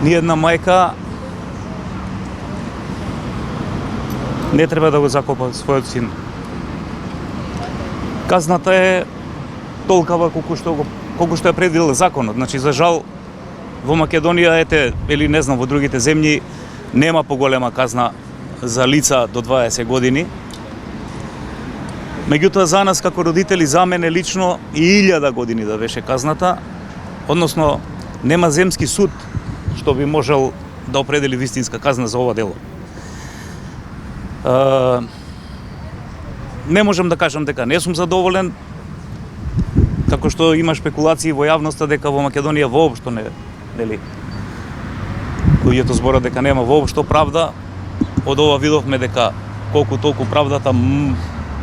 Ни една мајка не треба да го закопа својот син. Казната е толкава колку што е предвидел законот. Значи, за жал, во Македонија, или не знам, во другите земји, нема поголема казна за лица до 20 години. Меѓутоа, за нас како родители, за мене лично, и 1000 години да беше казната, односно, нема земски суд што би можел да определи вистинска казна за ова дело. Не можам да кажам дека не сум задоволен, како што има шпекулации во јавноста дека во Македонија воопшто не, нели, луѓето зборат дека нема воопшто правда. Од ова видовме дека колку толку правдата,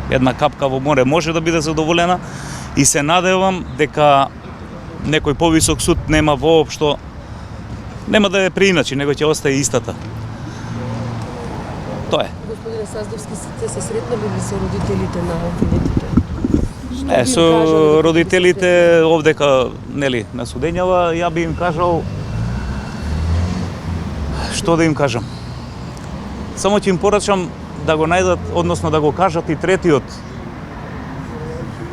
една капка во море може да биде задоволена, и се надевам дека некој повисок суд нема воопшто, нема да е преиначи, него ќе остае истата. Тоа е. Господине Саздовски, сте се сретнали ли со родителите на обвинетите? Не, со родителите овдека, нели, на судењава, ја би им кажал, што да им кажам? Само ќе им порачам да го најдат, односно да го кажат и третиот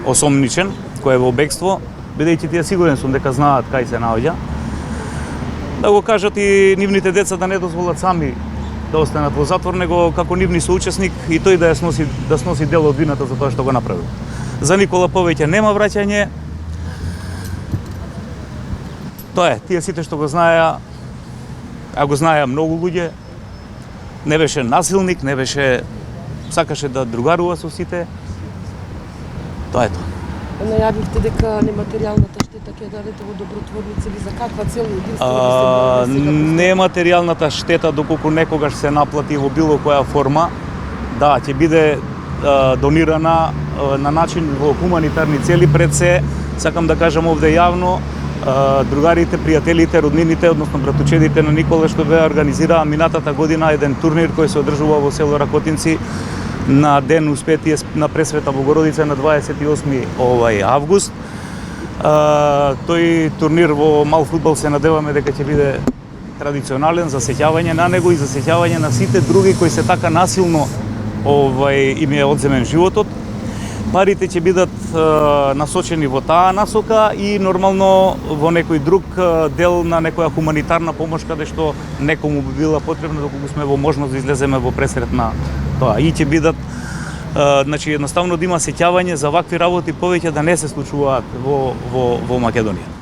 осомничен, кој е во бегство, бидејќи тие сигурен сум дека знаат кај се наоѓа. Да го кажат и нивните деца да не дозволат сами да останат во затвор, него како нивни соучесник и тој да сноси дел од вината за тоа што го направил. За Никола повеќе нема враќање. Тоа е, тие сите што го знаеа, а го знаеа многу луѓе, не беше насилник, не беше, сакаше да другарува со сите. Тоа е тоа. Најавивте дека нематеријалната штета ќе дадете во добротворници, или за каква цел единствено? Нематеријалната штета, доколку некогаш се наплати во било која форма, да, ќе биде донирана на начин во хуманитарни цели. Пред се, сакам да кажам овде јавно, другарите, пријателите, роднините, односно братучедите на Никола што беа организираа минатата година еден турнир кој се одржува во село Ракотинци на Ден успетие на Пресвета Богородица на 28 август. Тој турнир во мал фудбал се надеваме дека ќе биде традиционален за сеќавање на него и за сеќавање на сите други кои се така насилно им е одземен животот. Парите ќе бидат насочени во таа насока и нормално во некој друг дел на некоја хуманитарна помош каде што некому би била потребна доколку сме во можност да излеземе во пресрет на тоа. И ќе бидат, значи едноставно да има сеќавање за вакви работи повеќе да не се случуваат во Македонија.